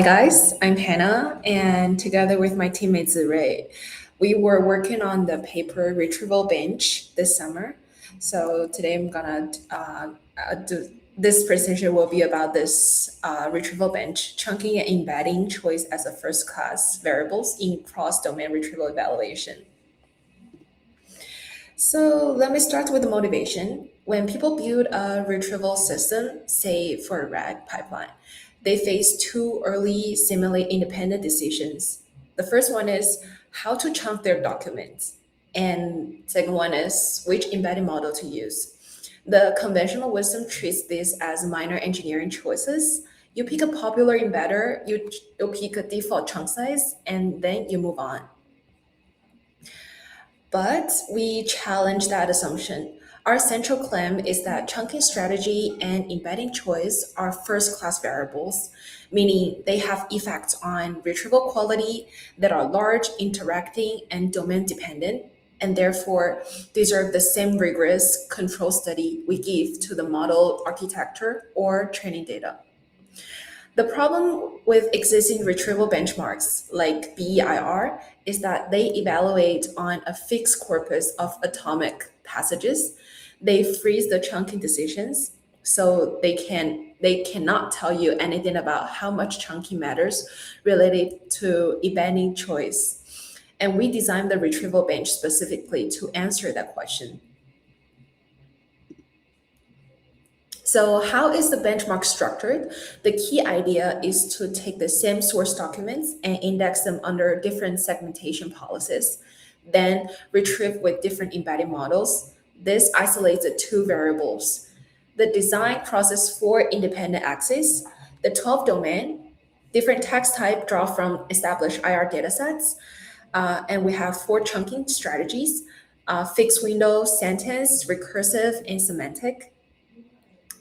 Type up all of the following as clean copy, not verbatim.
Guys, I'm Hannah, and together with my teammate Ziray, we were working on the paper retrieval bench this summer. So today I'm gonna do this presentation will be about this retrieval bench, chunking and embedding choice as a first class variables in cross domain retrieval evaluation. So let me start with the motivation. When people build a retrieval system, say for a RAG pipeline, they face two early, seemingly independent decisions. The first one is how to chunk their documents, and second one is which embedding model to use. The conventional wisdom treats this as minor engineering choices. You pick a popular embedder, you pick a default chunk size, and then you move on. But we challenge that assumption. Our central claim is that chunking strategy and embedding choice are first class variables, meaning they have effects on retrieval quality that are large, interacting, and domain dependent, and therefore deserve the same rigorous control study we give to the model architecture or training data. The problem with existing retrieval benchmarks like BEIR is that they evaluate on a fixed corpus of atomic passages. They freeze the chunking decisions, so they cannot tell you anything about how much chunking matters related to embedding choice. And we designed the retrieval bench specifically to answer that question. So how is the benchmark structured? The key idea is to take the same source documents and index them under different segmentation policies, then retrieve with different embedding models. This isolates the two variables. The design process four independent axes, the 12 domain, different text type draw from established IR datasets, and we have four chunking strategies, fixed window, sentence, recursive, and semantic.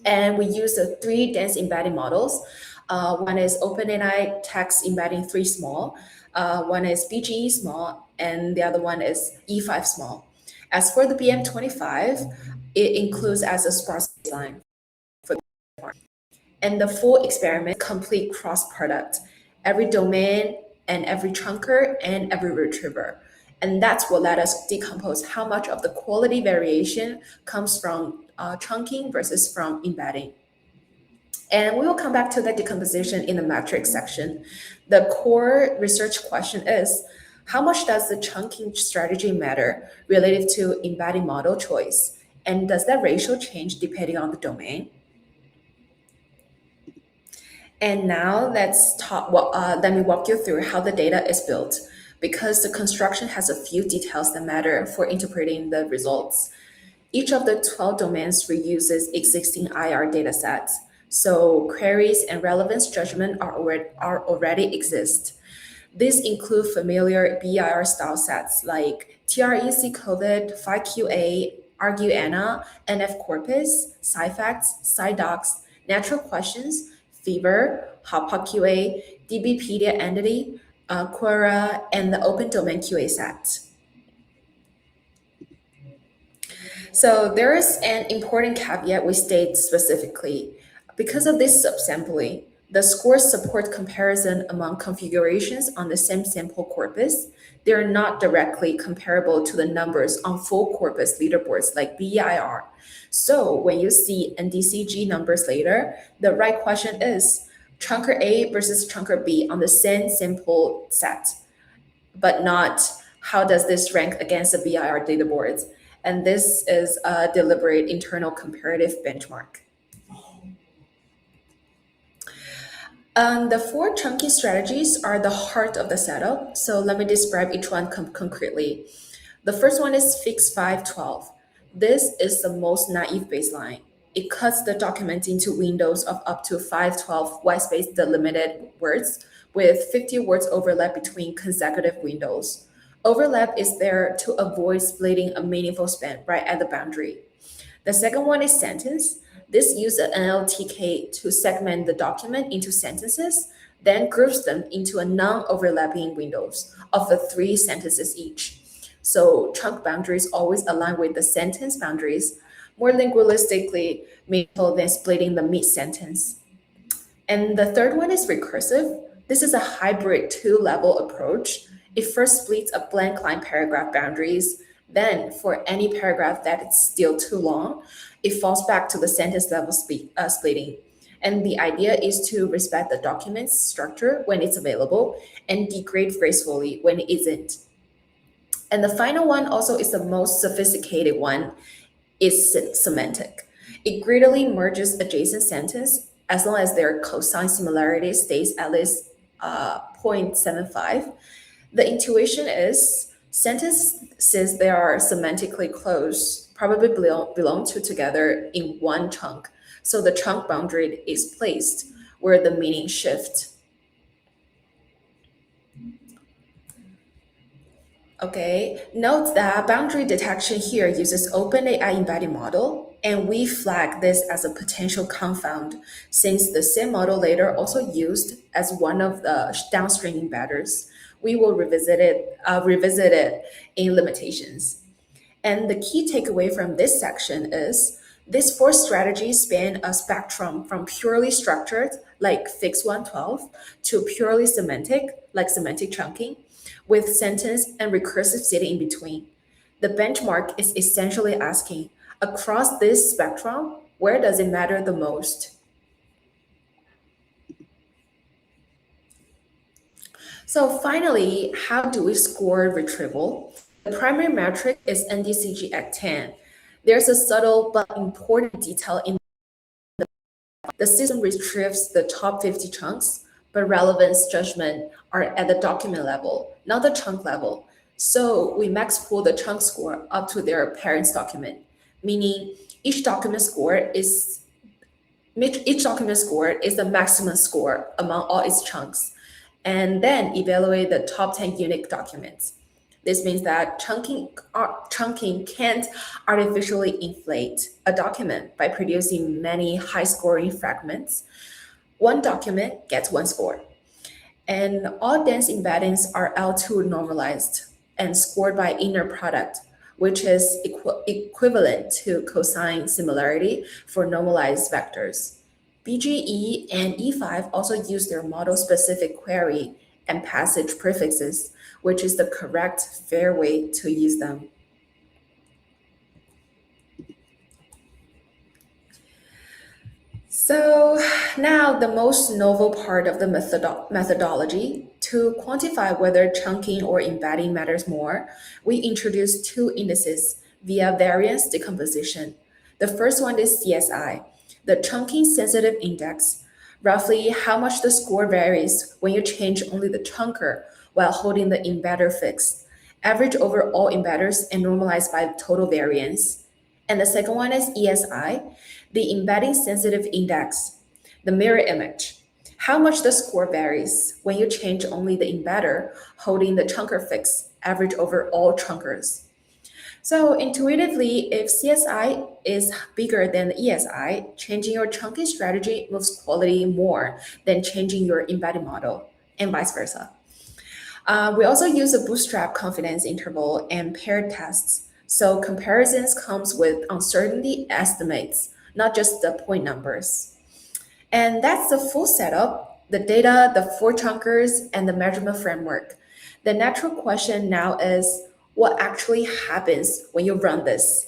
And we use the three dense embedding models. One is OpenAI text embedding 3 small, one is BGE small, and the other one is E5 small. As for the BM25, it includes as a sparse design for the benchmark. And the full experiment complete cross product, every domain and every chunker and every retriever. And that's what let us decompose how much of the quality variation comes from chunking versus from embedding. And we will come back to that decomposition in the metrics section. The core research question is, how much does the chunking strategy matter relative to embedding model choice? And does that ratio change depending on the domain? And now let me walk you through how the data is built, because the construction has a few details that matter for interpreting the results. Each of the 12 domains reuses existing IR datasets, so queries and relevance judgment are already exist. These include familiar BIR style sets like TREC COVID, PHI-QA, ArguANA, NF Corpus, SciFacts, SciDocs, Natural Questions, Fever, HotPotQA, DBpedia Entity, Quora, and the Open Domain QA set. So there is an important caveat we state specifically. Because of this subsampling, the scores support comparison among configurations on the same sample corpus. They are not directly comparable to the numbers on full corpus leaderboards like BEIR. So when you see NDCG numbers later, the right question is chunker A versus chunker B on the same sample set, but not how does this rank against the BIR leaderboards. And this is a deliberate internal comparative benchmark. The four chunky strategies are the heart of the setup. So let me describe each one concretely. The first one is fix 512. This is the most naive baseline. It cuts the document into windows of up to 512 white space delimited words with 50 words overlap between consecutive windows. Overlap is there to avoid splitting a meaningful span right at the boundary. The second one is sentence. This uses NLTK to segment the document into sentences, then groups them into a non-overlapping windows of the 3 sentences each. So chunk boundaries always align with the sentence boundaries, more linguistically meaningful than splitting the mid-sentence. And the third one is recursive. This is a hybrid two-level approach. It first splits a blank line paragraph boundaries. Then, for any paragraph that is still too long, it falls back to the sentence level splitting. And the idea is to respect the document's structure when it's available and degrade gracefully when it isn't. And the final one also is the most sophisticated one, is semantic. It greedily merges adjacent sentence as long as their cosine similarity stays at least 0.75. The intuition is sentences that are semantically close probably belong to together in one chunk. So the chunk boundary is placed where the meaning shift. Okay, note that boundary detection here uses OpenAI embedding model, and we flag this as a potential confound since the same model later also used as one of the downstream embedders. We will revisit it in limitations. And the key takeaway from this section is these four strategies span a spectrum from purely structured, like Fix 112, to purely semantic, like semantic chunking, with sentence and recursive sitting in between. The benchmark is essentially asking across this spectrum, where does it matter the most? So finally, how do we score retrieval? The primary metric is NDCG at 10. There's a subtle but important detail in the system retrieves the top 50 chunks, but relevance judgment are at the document level, not the chunk level. So we max pull the chunk score up to their parent's document, meaning each document score is each document score is the maximum score among all its chunks, and then evaluate the top 10 unique documents. This means that chunking can't artificially inflate a document by producing many high scoring fragments. One document gets one score, and all dense embeddings are L2 normalized and scored by inner product, which is equivalent to cosine similarity for normalized vectors. BGE and E5 also use their model-specific query and passage prefixes, which is the correct, fair way to use them. So now the most novel part of the methodology. To quantify whether chunking or embedding matters more, we introduce two indices via variance decomposition. The first one is CSI, the chunking sensitive index, roughly how much the score varies when you change only the chunker while holding the embedder fixed, average over all embedders and normalized by total variance. And the second one is ESI, the embedding sensitive index, the mirror image, how much the score varies when you change only the embedder holding the chunker fix, average over all chunkers. So intuitively, if CSI is bigger than ESI, changing your chunking strategy moves quality more than changing your embedding model, and vice versa. We also use a bootstrap confidence interval and paired tests. So comparisons comes with uncertainty estimates, not just the point numbers. And that's the full setup, the data, the four chunkers, and the measurement framework. The natural question now is what actually happens when you run this?